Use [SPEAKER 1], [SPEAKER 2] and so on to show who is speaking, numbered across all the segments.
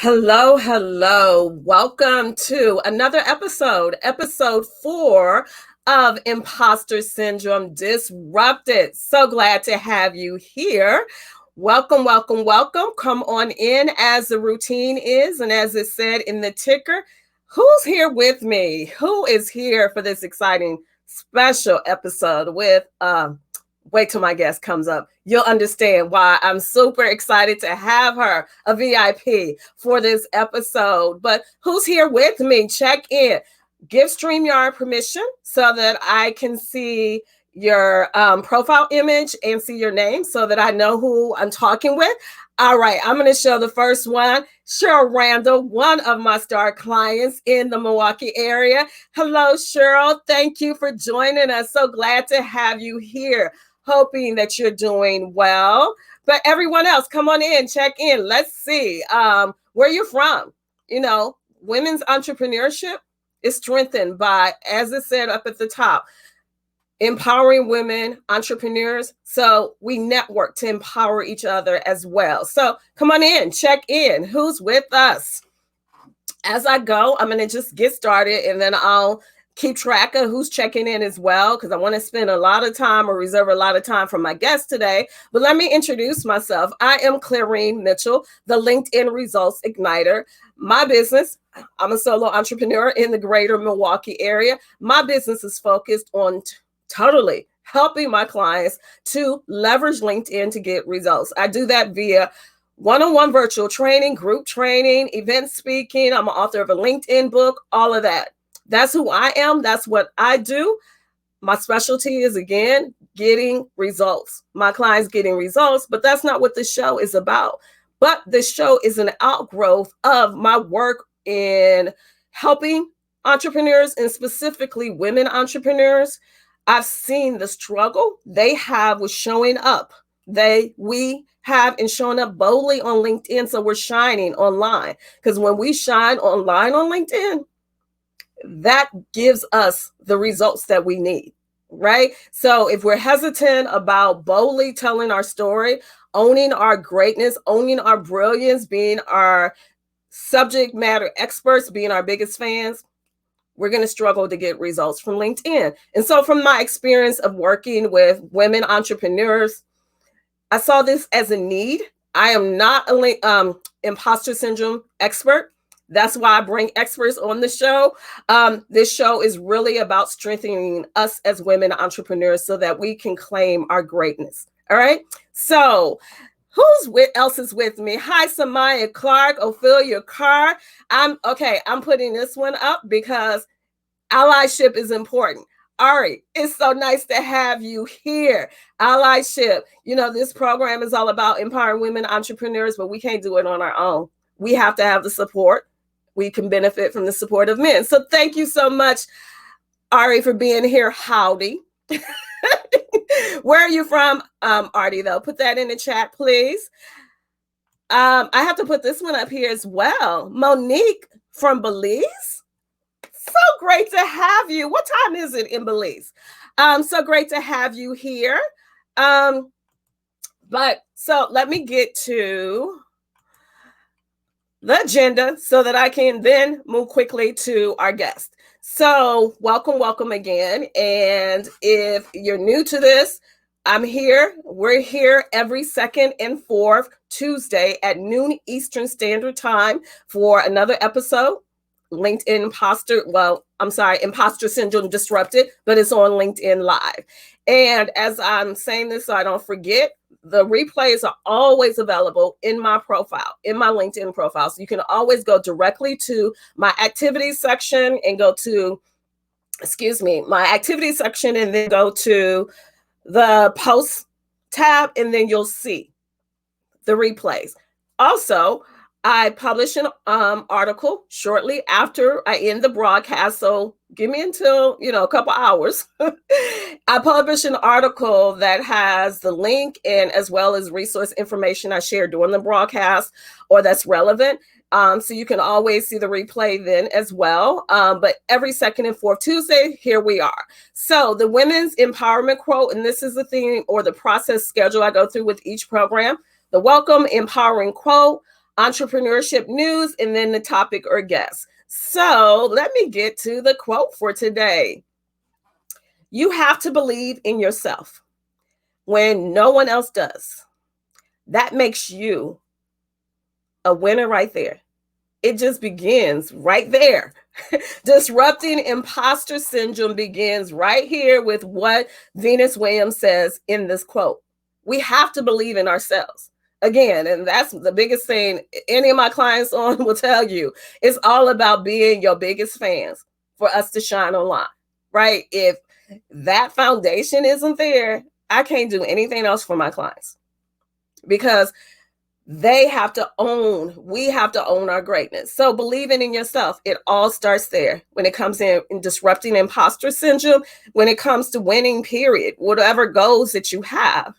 [SPEAKER 1] Hello, hello. Welcome to another episode 4 of Imposter Syndrome Disrupted. So glad to have you here. Welcome, welcome, welcome. Come on in as the routine is, and as it said in the ticker, who's here with me? Who is here for this exciting special episode with wait till my guest comes up. You'll understand why I'm super excited to have her, a VIP, for this episode. But who's here with me? Check in. Give StreamYard permission so that I can see your profile image and see your name so that I know who I'm talking with. All right, I'm going to show the first one. Cheryl Randall, one of my star clients in the Milwaukee area. Hello, Cheryl. Thank you for joining us. So glad to have you here. Hoping that you're doing well. But everyone else, come on in, check in. Let's see where you're from. You know, women's entrepreneurship is strengthened by, as it said up at the top, empowering women entrepreneurs. So we network to empower each other as well. So come on in, check in. Who's with us? As I go, I'm going to just get started and then I'll keep track of who's checking in as well, because I want to spend a lot of time or reserve a lot of time for my guest today. But let me introduce myself. I am Clariene Mitchell, the LinkedIn Results Igniter. My business, I'm a solo entrepreneur in the greater Milwaukee area. My business is focused on totally helping my clients to leverage LinkedIn to get results. I do that via one-on-one virtual training, group training, event speaking. I'm an author of a LinkedIn book, all of that. That's who I am. That's what I do. My specialty is, again, getting results. My clients getting results, but that's not what this show is about. But this show is an outgrowth of my work in helping entrepreneurs and specifically women entrepreneurs. I've seen the struggle they have with showing up. We have in showing up boldly on LinkedIn. So we're shining online, because when we shine online on LinkedIn, that gives us the results that we need, right? So if we're hesitant about boldly telling our story, owning our greatness, owning our brilliance, being our subject matter experts, being our biggest fans, we're going to struggle to get results from LinkedIn. And so from my experience of working with women entrepreneurs, I saw this as a need. I am not an imposter syndrome expert. That's why I bring experts on the show. This show is really about strengthening us as women entrepreneurs so that we can claim our greatness. All right. So else is with me? Hi, Samaya Clark, Ophelia Carr. I'm putting this one up because allyship is important. Ari, it's so nice to have you here. Allyship. You know, this program is all about empowering women entrepreneurs, but we can't do it on our own. We have to have the support. We can benefit from the support of men. So thank you so much, Ari, for being here. Howdy. Where are you from, Artie, though? Put that in the chat, please. I have to put this one up here as well. Monique from Belize. So great to have you. What time is it in Belize? So great to have you here. But so let me get to the agenda so that I can then move quickly to our guest. So welcome again. And if you're new to this, I'm here. We're here every second and fourth Tuesday at noon Eastern Standard Time for another episode. LinkedIn Imposter Syndrome Disrupted, but it's on LinkedIn Live. And as I'm saying this so I don't forget, the replays are always available in my profile, in my LinkedIn profile. So you can always go directly to my activities section and go to, my activities section and then go to the post tab and then you'll see the replays. Also, I publish an article shortly after I end the broadcast. So give me until, a couple hours. I publish an article that has the link and as well as resource information I share during the broadcast or that's relevant. So you can always see the replay then as well. But every second and fourth Tuesday, here we are. So the women's empowerment quote, and this is the theme or the process schedule I go through with each program. The welcome empowering quote. entrepreneurship news, and then the topic or guest. So let me get to the quote for today. You have to believe in yourself when no one else does. That makes you a winner right there. It just begins right there. Disrupting imposter syndrome begins right here with what Venus Williams says in this quote. We have to believe in ourselves. Again, and that's the biggest thing any of my clients on will tell you. It's all about being your biggest fans for us to shine online, right? If that foundation isn't there, I can't do anything else for my clients because we have to own our greatness. So believing in yourself, it all starts there when it comes in disrupting imposter syndrome, when it comes to winning, period, whatever goals that you have.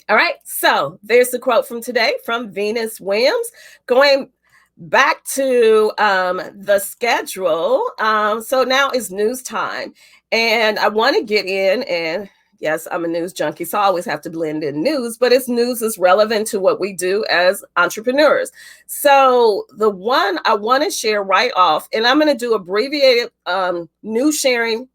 [SPEAKER 1] All right, so there's the quote from today from Venus Williams. Going back to the schedule. So now is news time, and I want to get in and yes, I'm a news junkie, so I always have to blend in news, but it's news is relevant to what we do as entrepreneurs. So the one I want to share right off, and I'm going to do abbreviated news sharing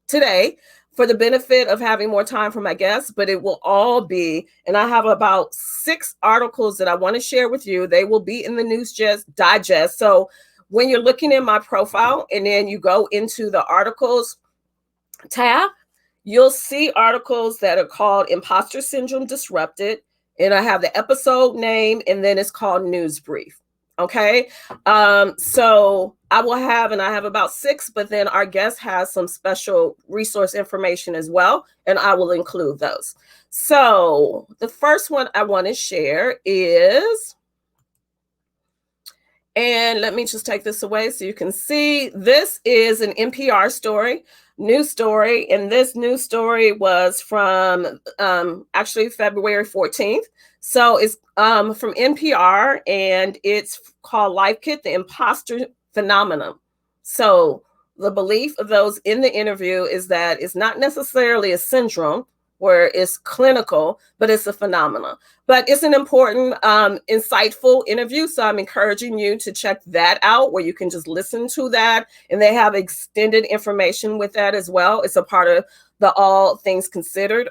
[SPEAKER 1] today for the benefit of having more time for my guests, but it will all be, and I have about 6 articles that I want to share with you. They will be in the News Digest. So when you're looking in my profile and then you go into the articles tab, you'll see articles that are called Imposter Syndrome Disrupted, and I have the episode name, and then it's called News Brief. Okay, so I have about 6, but then our guest has some special resource information as well, and I will include those. So the first one I want to share is, and let me just take this away so you can see, this is an NPR news story, and this news story was from actually February 14th. So it's from NPR, and it's called Life Kit, the Imposter Phenomenon. So the belief of those in the interview is that it's not necessarily a syndrome where it's clinical, but it's a phenomenon. But it's an important, insightful interview. So I'm encouraging you to check that out, where you can just listen to that. And they have extended information with that as well. It's a part of the All Things Considered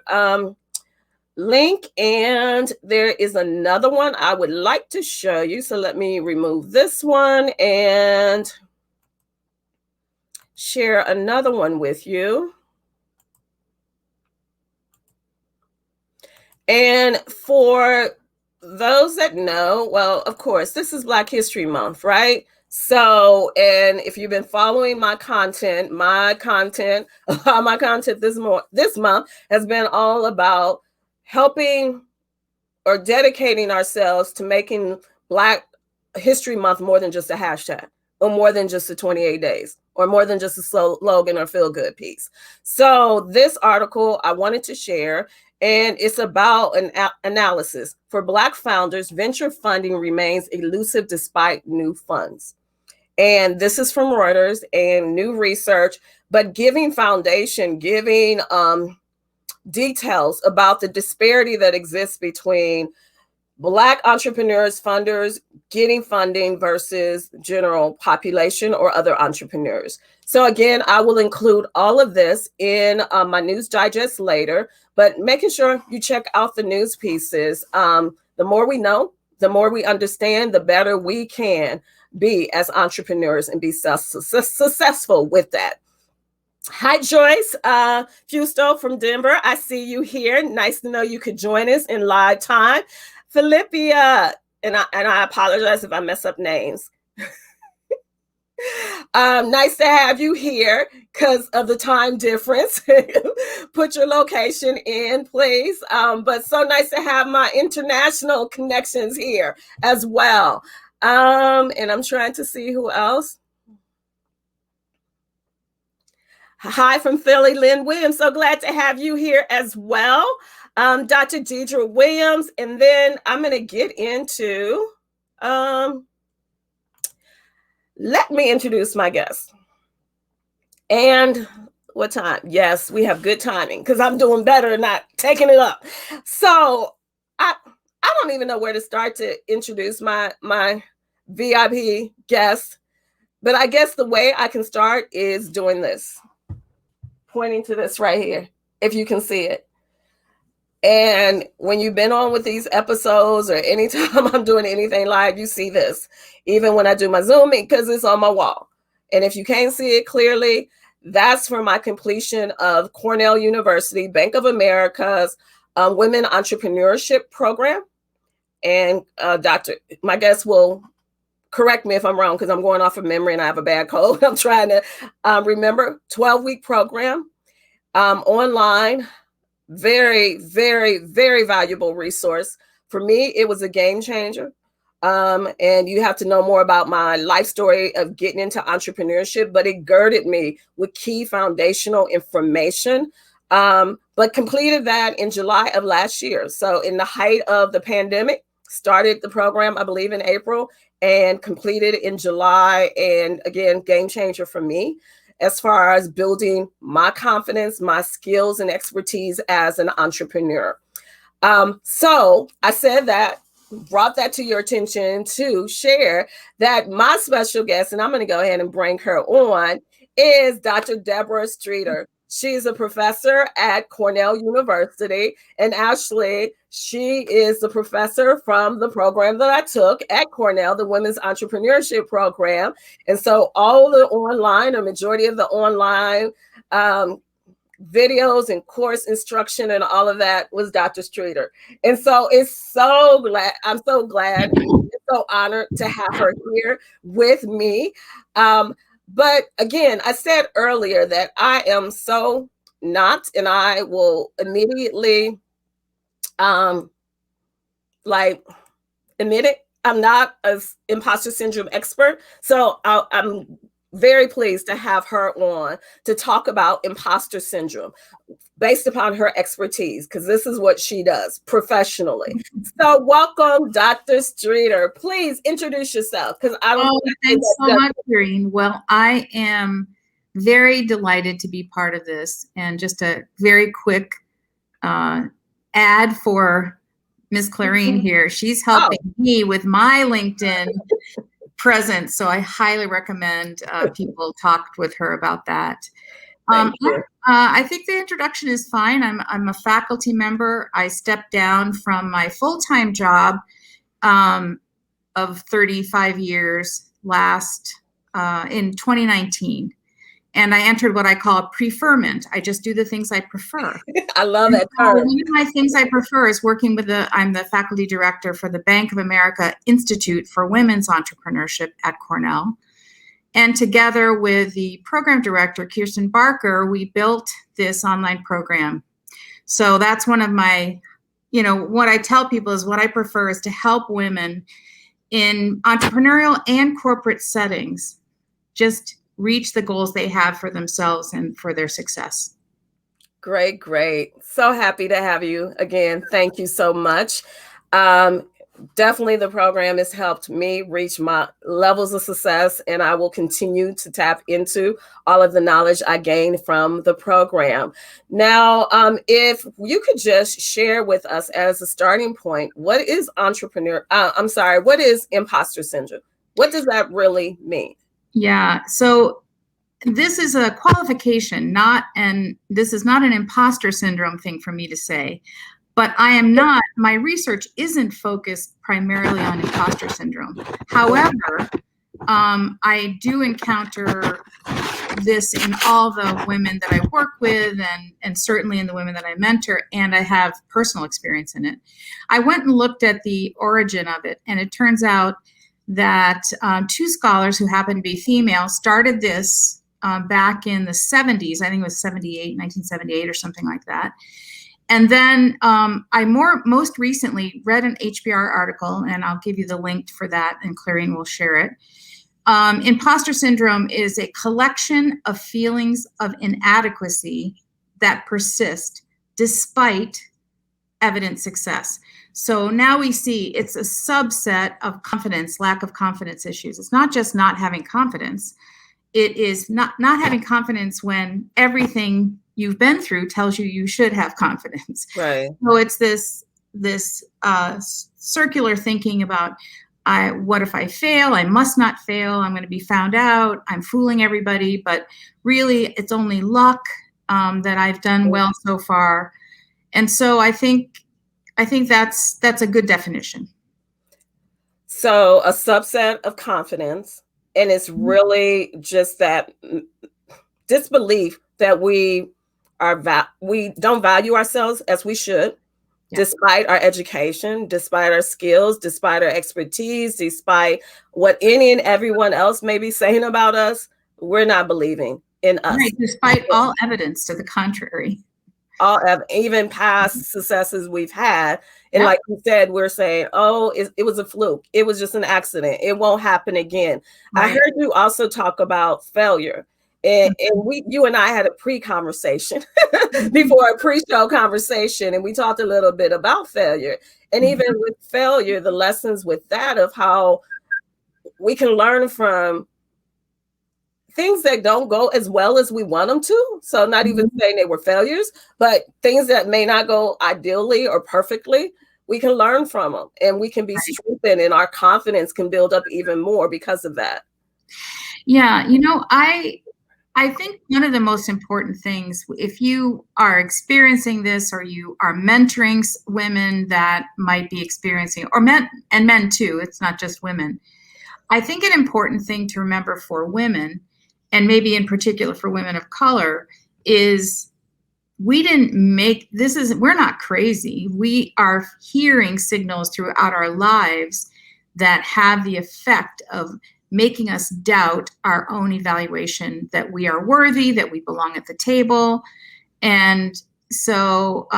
[SPEAKER 1] link. And there is another one I would like to show you. So let me remove this one and share another one with you. And for those that know, well, of course, this is Black History Month, right? So, and if you've been following my content this month has been all about helping or dedicating ourselves to making Black History Month more than just a hashtag, or more than just the 28 days, or more than just a slogan or feel-good piece. So this article I wanted to share, and it's about an analysis. For Black founders, venture funding remains elusive despite new funds. And this is from Reuters and new research, but giving details about the disparity that exists between Black entrepreneurs, funders getting funding versus general population or other entrepreneurs. So again, I will include all of this in my News Digest later, but making sure you check out the news pieces. The more we know, the more we understand, the better we can be as entrepreneurs and be successful with that. Hi, Joyce Fusto from Denver. I see you here. Nice to know you could join us in live time. Philippia, and I apologize if I mess up names. Nice to have you here because of the time difference. Put your location in, please. But so nice to have my international connections here as well. And I'm trying to see who else. Hi from Philly, Lynn Williams. So glad to have you here as well. Dr. Deidre Williams, and then I'm going to get into, let me introduce my guest. And what time? Yes, we have good timing because I'm doing better and not taking it up. So I I don't even know where to start to introduce my VIP guest, but I guess the way I can start is doing this, pointing to this right here, if you can see it. And when you've been on with these episodes or anytime I'm doing anything live, you see this, even when I do my Zooming, because it's on my wall. And if you can't see it clearly, that's for my completion of Cornell University, Bank of America's Women Entrepreneurship Program. And my guest will correct me if I'm wrong, because I'm going off of memory and I have a bad cold. I'm trying to remember. 12-week program, online. Very, very, very valuable resource. For me, it was a game changer. And you have to know more about my life story of getting into entrepreneurship, but it girded me with key foundational information. But completed that in July of last year. So in the height of the pandemic, started the program, I believe, in April and completed in July. And again, game changer for me as far as building my confidence, my skills and expertise as an entrepreneur. So I said that, brought that to your attention to share that my special guest, and I'm going to go ahead and bring her on, is Dr. Deborah Streeter. She's a professor at Cornell University, and actually she is the professor from the program that I took at Cornell, the Women's Entrepreneurship Program. And so all the online, or majority of the online videos and course instruction and all of that was Dr. Streeter. And so I'm so glad, so honored to have her here with me. But again, I said earlier that I am so not, and I will immediately admit it, I'm not an imposter syndrome expert. So I'm very pleased to have her on to talk about imposter syndrome based upon her expertise, because this is what she does professionally. So welcome, Dr. Streeter. Please introduce yourself, because I don't know.
[SPEAKER 2] Thanks so much, Clarene. Well, I am very delighted to be part of this. And just a very quick ad for Ms. Clarene here. She's helping me with my LinkedIn presence, so I highly recommend people talk with her about that. I think the introduction is fine. I'm a faculty member. I stepped down from my full-time job of 35 years in 2019. And I entered what I call preferment. I just do the things I prefer.
[SPEAKER 1] I love that term.
[SPEAKER 2] One of my things I prefer is working with I'm the faculty director for the Bank of America Institute for Women's Entrepreneurship at Cornell. And together with the program director, Kirsten Barker, we built this online program. So that's one of my, what I tell people is what I prefer is to help women in entrepreneurial and corporate settings just reach the goals they have for themselves and for their success.
[SPEAKER 1] Great, great. So happy to have you again. Thank you so much. Definitely the program has helped me reach my levels of success, and I will continue to tap into all of the knowledge I gained from the program. Now, if you could just share with us as a starting point, what is what is imposter syndrome? What does that really mean?
[SPEAKER 2] Yeah, so this is a qualification, this is not an imposter syndrome thing for me to say. But my research isn't focused primarily on imposter syndrome. However, I do encounter this in all the women that I work with and certainly in the women that I mentor, and I have personal experience in it. I went and looked at the origin of it, and it turns out that two scholars who happen to be female started this back in the 70s. I think it was 1978 or something like that. And then I most recently read an HBR article, and I'll give you the link for that, and Clarene will share it. Imposter syndrome is a collection of feelings of inadequacy that persist despite evident success. So now we see it's a subset of lack of confidence issues. It's not just not having confidence. It is not having confidence when everything you've been through tells you should have confidence.
[SPEAKER 1] Right.
[SPEAKER 2] So it's this circular thinking about, what if I fail? I must not fail. I'm going to be found out. I'm fooling everybody. But really, it's only luck that I've done well so far. And so I think that's a good definition.
[SPEAKER 1] So a subset of confidence, and it's really just that disbelief that we don't value ourselves as we should. Yeah. Despite our education, despite our skills, despite our expertise, despite what any and everyone else may be saying about us, we're not believing in us.
[SPEAKER 2] Right, despite all evidence to the contrary.
[SPEAKER 1] Even past successes we've had. And like you said, we're saying, oh, it was a fluke. It was just an accident. It won't happen again. Right. I heard you also talk about failure. And you and I had a pre-conversation before a pre-show conversation, and we talked a little bit about failure. And even with failure, the lessons with that of how we can learn from things that don't go as well as we want them to. So not even saying they were failures, but things that may not go ideally or perfectly, we can learn from them, and we can be strengthened, and our confidence can build up even more because of that.
[SPEAKER 2] Yeah, I think one of the most important things, if you are experiencing this or you are mentoring women that might be experiencing, or men too, it's not just women. I think an important thing to remember for women, and maybe in particular for women of color, is we're not crazy. We are hearing signals throughout our lives that have the effect of making us doubt our own evaluation, that we are worthy, that we belong at the table. And so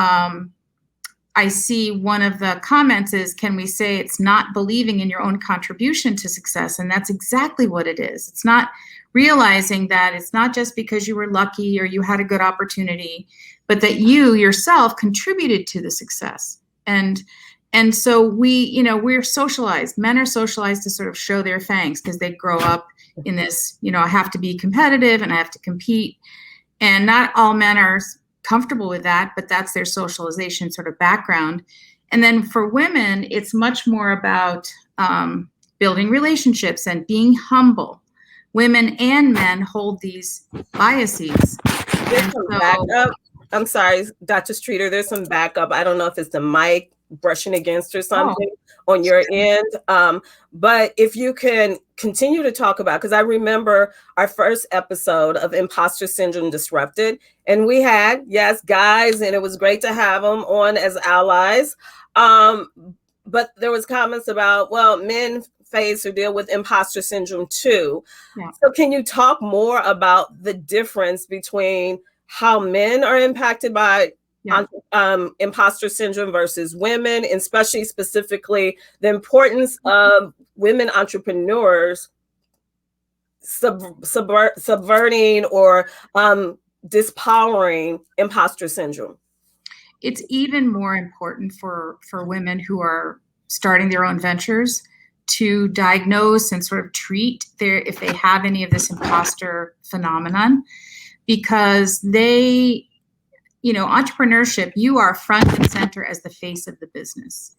[SPEAKER 2] I see one of the comments is, can we say it's not believing in your own contribution to success? And that's exactly what it is. It's not realizing that it's not just because you were lucky or you had a good opportunity, but that you yourself contributed to the success. And so we're socialized. Men are socialized to sort of show their fangs because they grow up in this, I have to be competitive and I have to compete. And not all men are comfortable with that, but that's their socialization sort of background. And then for women, it's much more about building relationships and being humble. Women and men hold these biases.
[SPEAKER 1] Backup. I'm sorry, Dr. Streeter, there's some backup. I don't know if it's the mic brushing against or something on your end. But if you can continue to talk about, because I remember our first episode of Imposter Syndrome Disrupted, and we had, guys, and it was great to have them on as allies. But there was comments about, men face or deal with imposter syndrome too. Yeah. So can you talk more about the difference between how men are impacted by imposter syndrome versus women, and especially specifically the importance of women entrepreneurs subverting or dispowering imposter syndrome?
[SPEAKER 2] It's even more important for women who are starting their own ventures to diagnose and sort of treat if they have any of this imposter phenomenon, because entrepreneurship, you are front and center as the face of the business.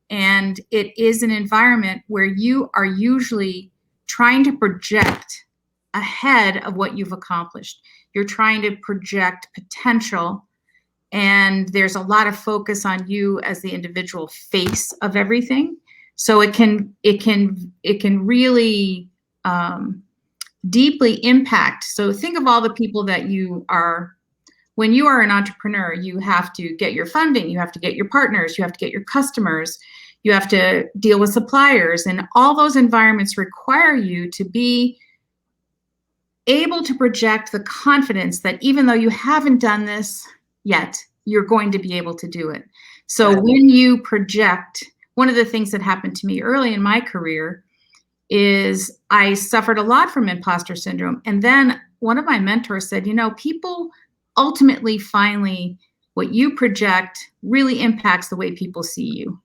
[SPEAKER 2] And it is an environment where you are usually trying to project ahead of what you've accomplished. You're trying to project potential, and there's a lot of focus on you as the individual face of everything. So it can really deeply impact. So think of all the people that when you are an entrepreneur, you have to get your funding, you have to get your partners, you have to get your customers, you have to deal with suppliers, and all those environments require you to be able to project the confidence that even though you haven't done this yet, you're going to be able to do it. So when you project, one of the things that happened to me early in my career is I suffered a lot from imposter syndrome. And then one of my mentors said, people ultimately, finally, what you project really impacts the way people see you.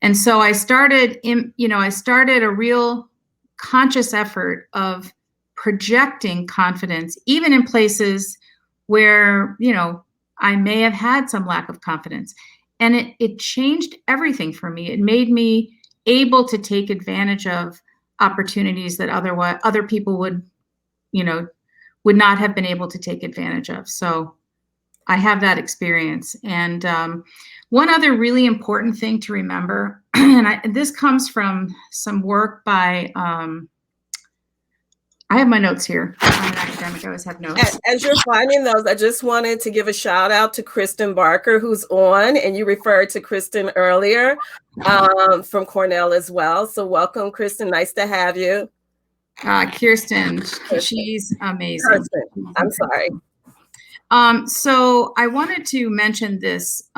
[SPEAKER 2] And so I started a real conscious effort of projecting confidence, even in places where, I may have had some lack of confidence. And it changed everything for me. It made me able to take advantage of opportunities that otherwise other people would not have been able to take advantage of. So I have that experience. And one other really important thing to remember, and this comes from some work by, I have my notes here. I'm an academic, I always have notes.
[SPEAKER 1] As you're finding those, I just wanted to give a shout out to Kristen Barker, who's on, and you referred to Kristen earlier from Cornell as well. So welcome, Kristen. Nice to have you.
[SPEAKER 2] Kirsten, she's amazing.
[SPEAKER 1] Kirsten, I'm sorry.
[SPEAKER 2] So I wanted to mention this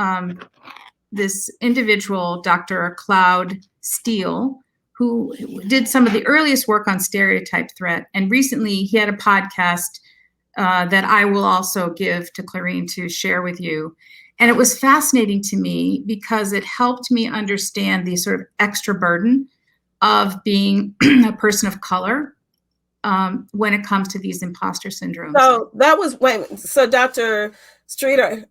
[SPEAKER 2] this individual, Dr. Claude Steele, who did some of the earliest work on stereotype threat. And recently he had a podcast that I will also give to Clarene to share with you. And it was fascinating to me because it helped me understand the sort of extra burden of being a person of color when it comes to these imposter syndromes.
[SPEAKER 1] So that was so Dr. Streeter,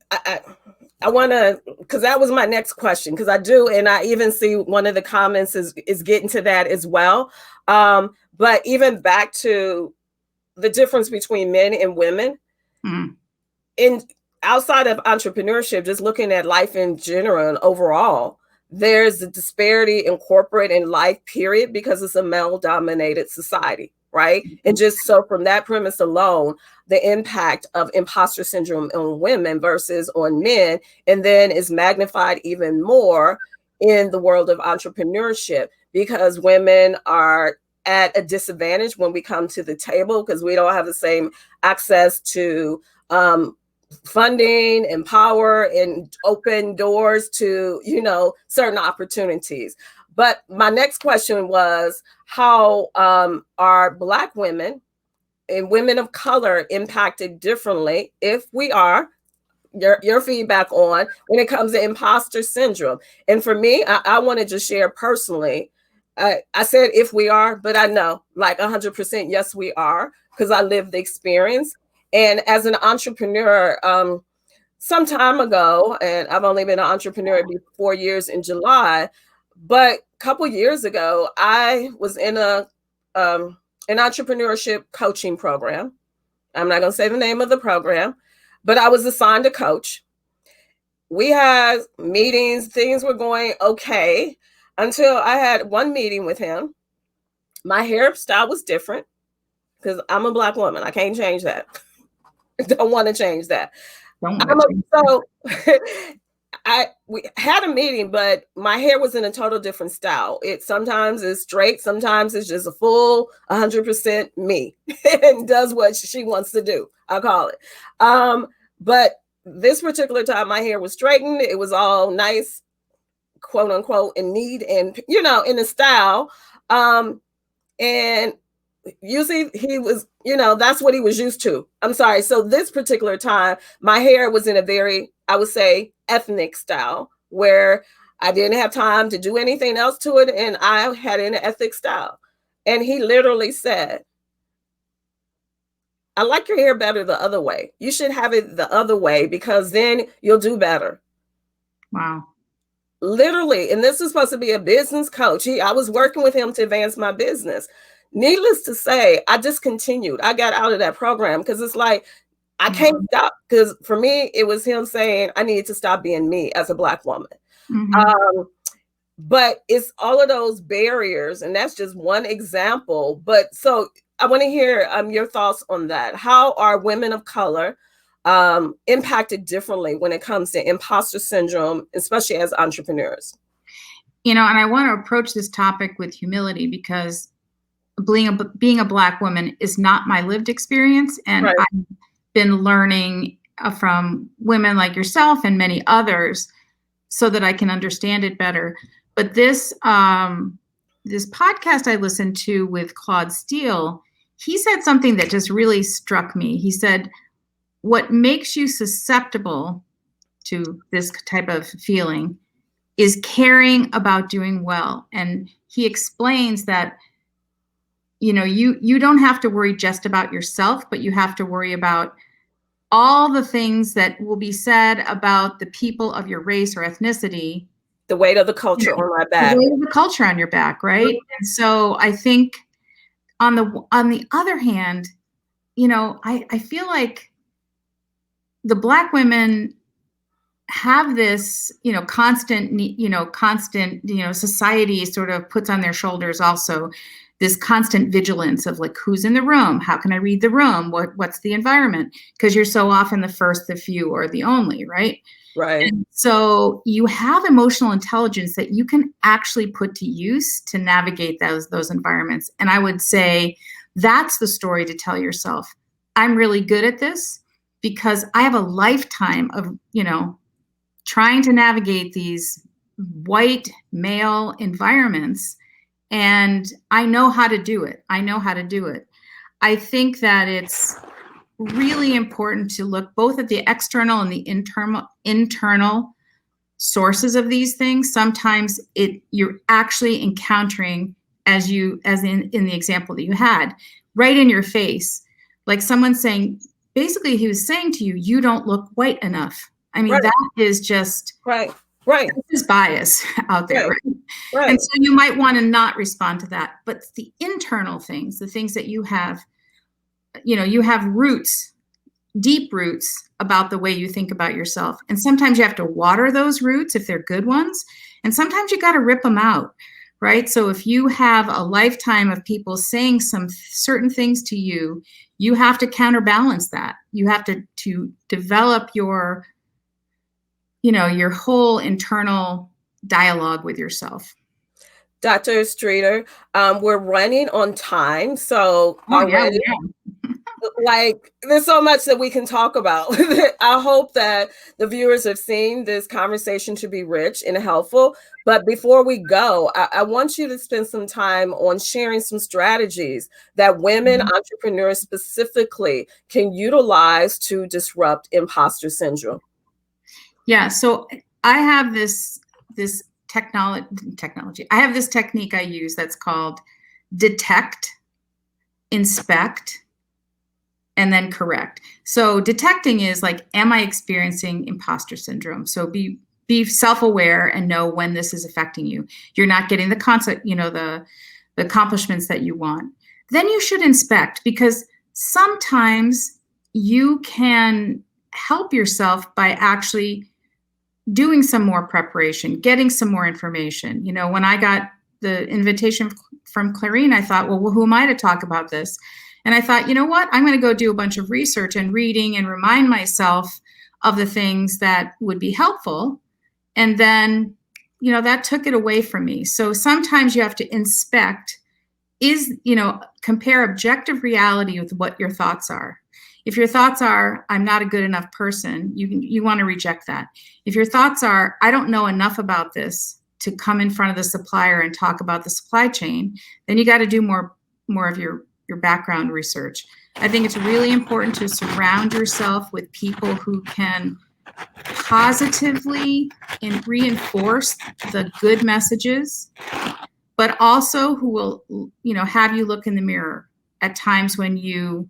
[SPEAKER 1] I want to, because that was my next question, because I do, and I even see one of the comments is getting to that as well. But even back to the difference between men and women, in outside of entrepreneurship, just looking at life in general and overall, there's a disparity in corporate and life, period, because it's a male-dominated society, right? And just so from that premise alone, the impact of imposter syndrome on women versus on men, and then is magnified even more in the world of entrepreneurship, because women are at a disadvantage when we come to the table because we don't have the same access to funding and power and open doors to, certain opportunities. But my next question was, how are Black women and women of color impacted differently, if we are, your feedback on when it comes to imposter syndrome? And for me, I want to just share personally, I said if we are, but I know like 100% yes, we are, because I lived the experience. And as an entrepreneur, some time ago, and I've only been an entrepreneur 4 years in July, but a couple years ago, I was in an entrepreneurship coaching program. I'm not going to say the name of the program, but I was assigned a coach. We had meetings, things were going okay until I had one meeting with him. My hairstyle was different because I'm a Black woman. I can't change that. Don't want to change that. We had a meeting, but my hair was in a total different style. It sometimes is straight, sometimes it's just a full 100% me and does what she wants to do, I'll call it. But this particular time, my hair was straightened. It was all nice, quote unquote, and neat and, in a style. And usually he was, that's what he was used to. I'm sorry. So this particular time, my hair was in a very, I would say, ethnic style where I didn't have time to do anything else to it. And I had an ethnic style. And he literally said, I like your hair better the other way. You should have it the other way because then you'll do better.
[SPEAKER 2] Wow.
[SPEAKER 1] Literally. And this is supposed to be a business coach. I was working with him to advance my business. Needless to say, I discontinued. I got out of that program because it's like, I can't stop, because for me, it was him saying I needed to stop being me as a Black woman. But it's all of those barriers, and that's just one example. But so I want to hear your thoughts on that. How are women of color impacted differently when it comes to imposter syndrome, especially as entrepreneurs?
[SPEAKER 2] And I want to approach this topic with humility because being a Black woman is not my lived experience. And
[SPEAKER 1] right.
[SPEAKER 2] I've been learning from women like yourself and many others so that I can understand it better. But this podcast I listened to with Claude Steele, he said something that just really struck me. He said, what makes you susceptible to this type of feeling is caring about doing well. And he explains that you don't have to worry just about yourself, but you have to worry about all the things that will be said about the people of your race or ethnicity.
[SPEAKER 1] The weight of the culture on my back.
[SPEAKER 2] The weight of the culture on your back, right? Mm-hmm. And so I think on the other hand, I feel like the Black women have this, constant, society sort of puts on their shoulders also this constant vigilance of like, who's in the room? How can I read the room? What's the environment? Because you're so often the first, the few, or the only, right?
[SPEAKER 1] Right.
[SPEAKER 2] And so you have emotional intelligence that you can actually put to use to navigate those environments. And I would say that's the story to tell yourself. I'm really good at this because I have a lifetime of, trying to navigate these white male environments. And I know how to do it. I think that it's really important to look both at the external and the internal sources of these things. Sometimes you're actually encountering, as in the example that you had, right in your face, like someone saying, basically he was saying to you, you don't look white enough. I mean, right. That is just
[SPEAKER 1] right.
[SPEAKER 2] This is bias out there. Right. And so you might want to not respond to that. But the internal things, the things that you have, you have roots, deep roots about the way you think about yourself. And sometimes you have to water those roots if they're good ones. And sometimes you got to rip them out, right? So if you have a lifetime of people saying some certain things to you, you have to counterbalance that. You have to develop your whole internal dialogue with yourself.
[SPEAKER 1] Dr. Streeter, we're running on time, so already, like, there's so much that we can talk about. I hope that the viewers have seen this conversation to be rich and helpful. But before we go, I want you to spend some time on sharing some strategies that women entrepreneurs specifically can utilize to disrupt imposter syndrome.
[SPEAKER 2] Yeah, so I have this technology. I have this technique I use that's called detect, inspect, and then correct. So detecting is like, am I experiencing imposter syndrome? So be self-aware and know when this is affecting you. You're not getting the concept, the accomplishments that you want. Then you should inspect, because sometimes you can help yourself by actually doing some more preparation, getting some more information. When I got the invitation from Clarene, I thought, well, who am I to talk about this? And I thought, you know what? I'm going to go do a bunch of research and reading and remind myself of the things that would be helpful. And then, that took it away from me. So sometimes you have to inspect, compare objective reality with what your thoughts are. If your thoughts are, I'm not a good enough person, you want to reject that. If your thoughts are, I don't know enough about this to come in front of the supplier and talk about the supply chain, then you got to do more of your background research. I think it's really important to surround yourself with people who can positively reinforce the good messages, but also who will, have you look in the mirror at times when you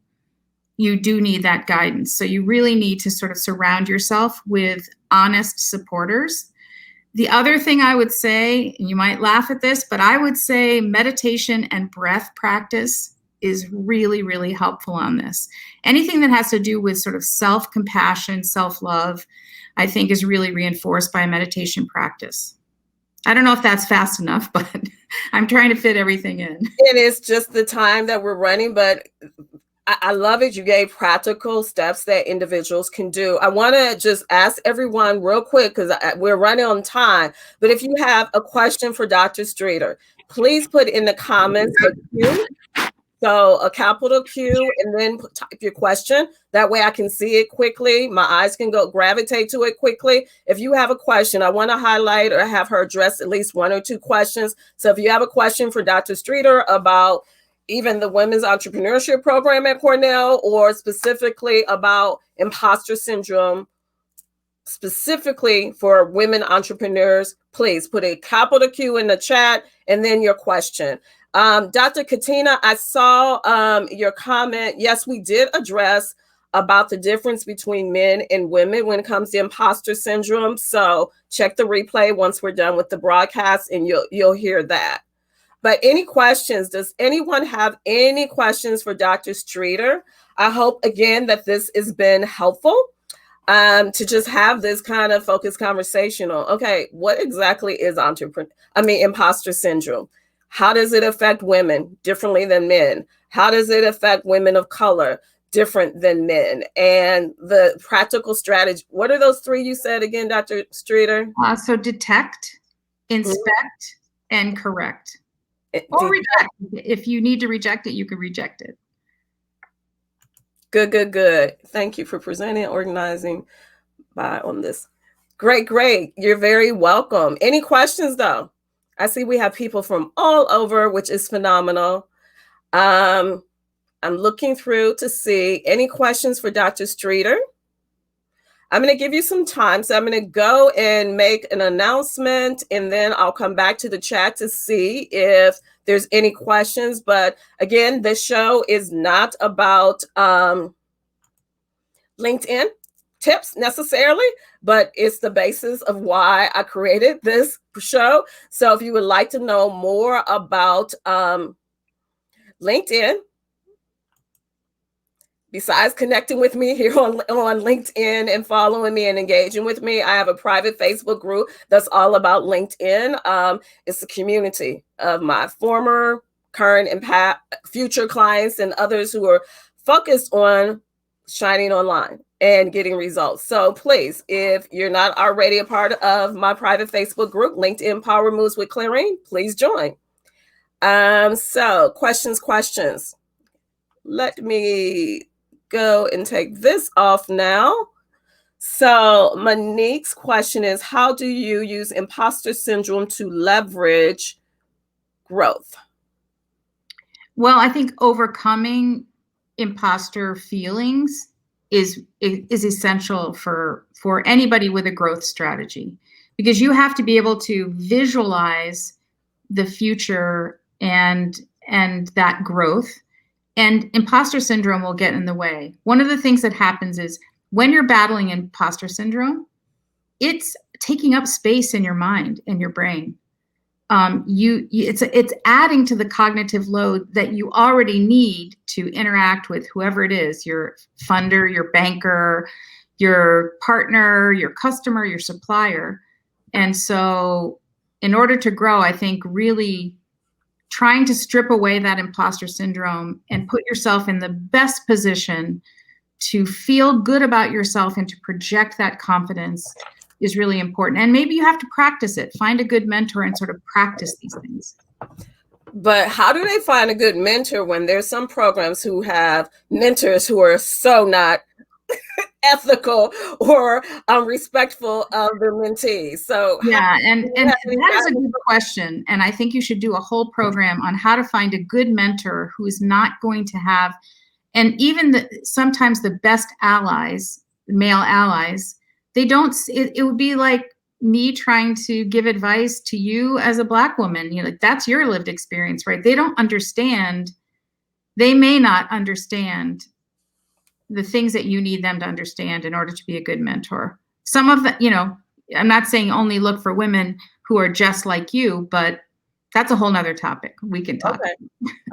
[SPEAKER 2] do need that guidance. So you really need to sort of surround yourself with honest supporters. The other thing I would say, and you might laugh at this, but I would say meditation and breath practice is really, really helpful on this. Anything that has to do with sort of self-compassion, self-love, I think is really reinforced by a meditation practice. I don't know if that's fast enough, but I'm trying to fit everything in.
[SPEAKER 1] It is just the time that we're running, but I love it. You gave practical steps that individuals can do. I want to just ask everyone real quick, because we're running on time, but if you have a question for Dr. Streeter, please put in the comments a Q. So a capital Q, and then type your question. That way I can see it quickly. My eyes can gravitate to it quickly. If you have a question, I want to highlight or have her address at least one or two questions. So if you have a question for Dr. Streeter about even the Women's Entrepreneurship Program at Cornell, or specifically about imposter syndrome, specifically for women entrepreneurs, please put a capital Q in the chat and then your question. Dr. Katina, I saw your comment. Yes, we did address about the difference between men and women when it comes to imposter syndrome. So check the replay once we're done with the broadcast, and you'll hear that. But any questions? Does anyone have any questions for Dr. Streeter? I hope, again, that this has been helpful to just have this kind of focused conversation on, okay, what exactly is imposter syndrome? How does it affect women differently than men? How does it affect women of color different than men? And the practical strategy. What are those three you said again, Dr. Streeter?
[SPEAKER 2] So detect, inspect, and correct. Or reject. If you need to reject it, you can reject it.
[SPEAKER 1] Good. Thank you for presenting, organizing on this. Great. You're very welcome. Any questions, though? I see we have people from all over, which is phenomenal. I'm looking through to see any questions for Dr. Streeter. I'm going to give you some time. So I'm going to go and make an announcement, and then I'll come back to the chat to see if there's any questions. But again, this show is not about LinkedIn tips necessarily, but it's the basis of why I created this show. So if you would like to know more about LinkedIn, besides connecting with me here on LinkedIn and following me and engaging with me, I have a private Facebook group that's all about LinkedIn. It's a community of my former, current, and future clients and others who are focused on shining online and getting results. So please, if you're not already a part of my private Facebook group, LinkedIn Power Moves with Clarene, please join. So questions. Let me go and take this off now. So Monique's question is, how do you use imposter syndrome to leverage growth?
[SPEAKER 2] Well, I think overcoming imposter feelings is essential for anybody with a growth strategy, because you have to be able to visualize the future and that growth. And imposter syndrome will get in the way. One of the things that happens is when you're battling imposter syndrome, it's taking up space in your mind and your brain. It's adding to the cognitive load that you already need to interact with whoever it is, your funder, your banker, your partner, your customer, your supplier. And so in order to grow, I think really trying to strip away that imposter syndrome and put yourself in the best position to feel good about yourself and to project that confidence is really important. And maybe you have to practice it. Find a good mentor and sort of practice these things.
[SPEAKER 1] But how do they find a good mentor when there's some programs who have mentors who are so not ethical or respectful of their mentees? So
[SPEAKER 2] yeah, and that is a good question. And I think you should do a whole program on how to find a good mentor who is not going to have, and even sometimes the best allies, male allies, they don't, it would be like me trying to give advice to you as a Black woman. You know, like, that's your lived experience, right? They don't understand. They may not understand the things that you need them to understand in order to be a good mentor. Some of the, you know, I'm not saying only look for women who are just like you, but that's a whole nother topic. We can talk.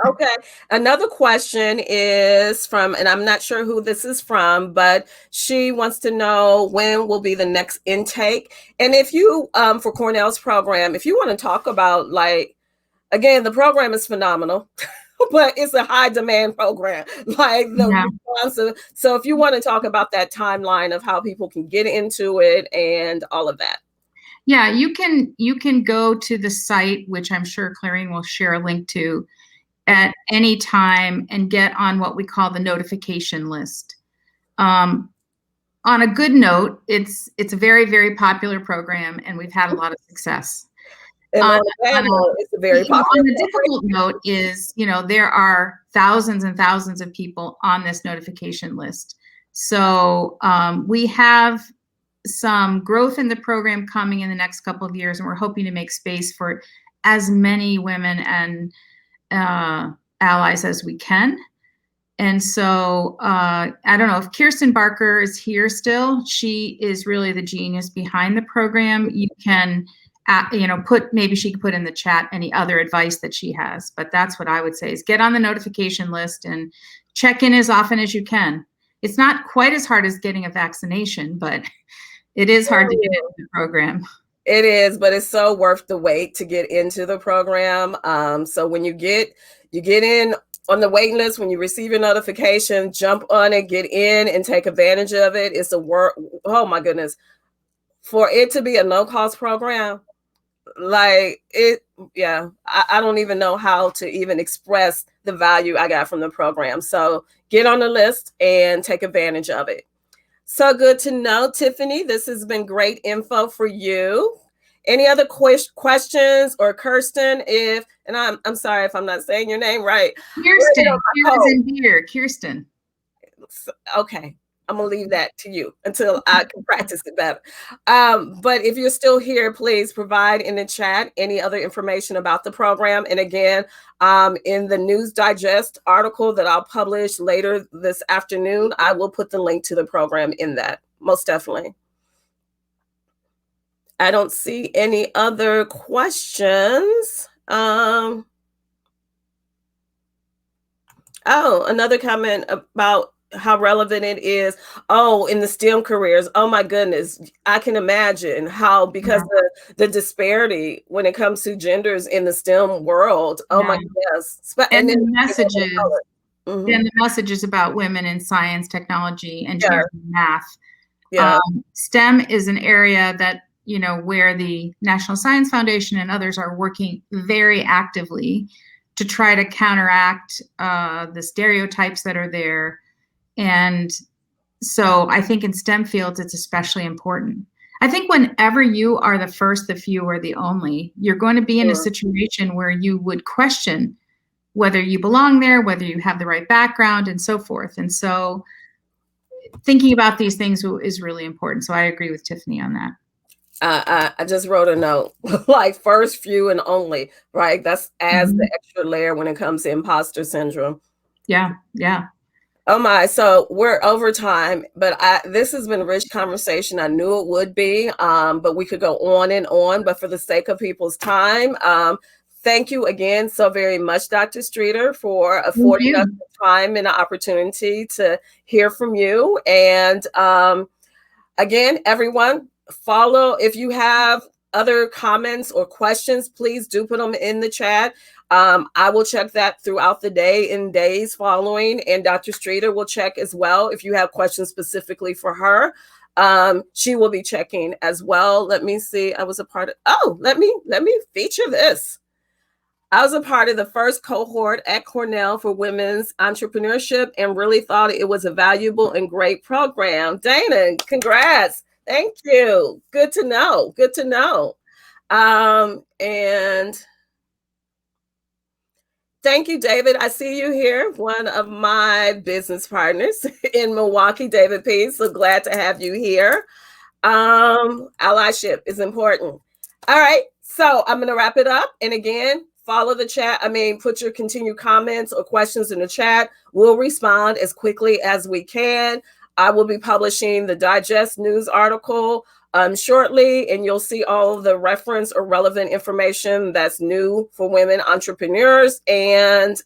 [SPEAKER 1] Okay. Another question is from, and I'm not sure who this is from, but she wants to know when will be the next intake. And if you, for Cornell's program, if you want to talk about, like, again, the program is phenomenal, but it's a high demand program. Like so if you want to talk about that timeline of how people can get into it and all of that.
[SPEAKER 2] Yeah, you can go to the site, which I'm sure Clarene will share a link to at any time, and get on what we call the notification list. On a good note, it's a very, very popular program, and we've had a lot of success.
[SPEAKER 1] And on
[SPEAKER 2] the difficult note is, you know, there are thousands and thousands of people on this notification list. So we have some growth in the program coming in the next couple of years, and we're hoping to make space for as many women and allies as we can. And so I don't know if Kirsten Barker is here still. She is really the genius behind the program. You can, maybe she could put in the chat any other advice that she has. But that's what I would say is get on the notification list and check in as often as you can. It's not quite as hard as getting a vaccination, but it is hard to get into the program.
[SPEAKER 1] It is, but it's so worth the wait to get into the program. So when you get in on the waiting list, when you receive your notification, jump on it, get in and take advantage of it. It's a work. Oh my goodness. For it to be a no-cost program, like it, yeah, I don't even know how to even express the value I got from the program. So get on the list and take advantage of it. So good to know, Tiffany. This has been great info for you. Any other questions, or Kirsten? And I'm sorry if I'm not saying your name right.
[SPEAKER 2] Kirsten.
[SPEAKER 1] Okay, I'm gonna leave that to you until I can practice it better. But if you're still here, please provide in the chat any other information about the program. And again, in the News Digest article that I'll publish later this afternoon, I will put the link to the program in that, most definitely. I don't see any other questions. Oh, another comment about how relevant it is. Oh, in the STEM careers. Oh my goodness. I can imagine how, because the disparity when it comes to genders in the STEM world. Oh my goodness.
[SPEAKER 2] And the messages. And the messages about women in science, technology, engineering, math.
[SPEAKER 1] Yeah.
[SPEAKER 2] STEM is an area that, where the National Science Foundation and others are working very actively to try to counteract the stereotypes that are there. And so I think in STEM fields, it's especially important. I think whenever you are the first, the few, or the only, you're going to be in a situation where you would question whether you belong there, whether you have the right background, and so forth. And so thinking about these things is really important. So I agree with Tiffany on that.
[SPEAKER 1] I just wrote a note, like first, few, and only, right? That's adds the extra layer when it comes to imposter syndrome.
[SPEAKER 2] Yeah.
[SPEAKER 1] Oh my, so we're over time, but this has been a rich conversation. I knew it would be, but we could go on and on, but for the sake of people's time, thank you again so very much, Dr. Streeter, for affording us the time and the opportunity to hear from you. And again, everyone, follow. If you have other comments or questions, please do put them in the chat. I will check that throughout the day and days following, and Dr. Streeter will check as well. If you have questions specifically for her, she will be checking as well. Let me see. I was a part of, let me feature this. I was a part of the first cohort at Cornell for women's entrepreneurship and really thought it was a valuable and great program. Dana, congrats. Thank you. Good to know. Good to know. And thank you, David. I see you here, one of my business partners in Milwaukee, David P. So glad to have you here. Allyship is important. All right. So I'm going to wrap it up. And again, follow the chat. Put your continued comments or questions in the chat. We'll respond as quickly as we can. I will be publishing the Digest news article shortly, and you'll see all of the reference or relevant information that's new for women entrepreneurs. And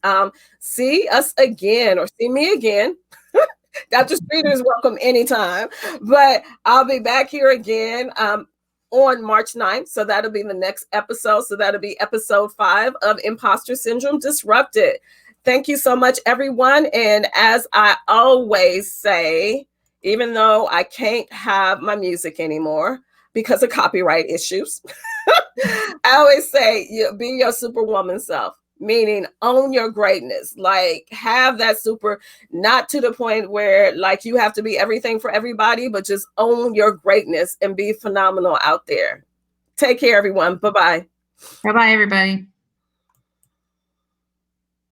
[SPEAKER 1] see us again, or see me again. Dr. Streeter is welcome anytime, but I'll be back here again on March 9th. So that'll be the next episode. So that'll be episode 5 of Imposter Syndrome Disrupted. Thank you so much, everyone. And as I always say, even though I can't have my music anymore because of copyright issues, I always say, be your superwoman self, meaning own your greatness. Like, have that super, not to the point where like you have to be everything for everybody, but just own your greatness and be phenomenal out there. Take care, everyone. Bye-bye.
[SPEAKER 2] Bye-bye, everybody.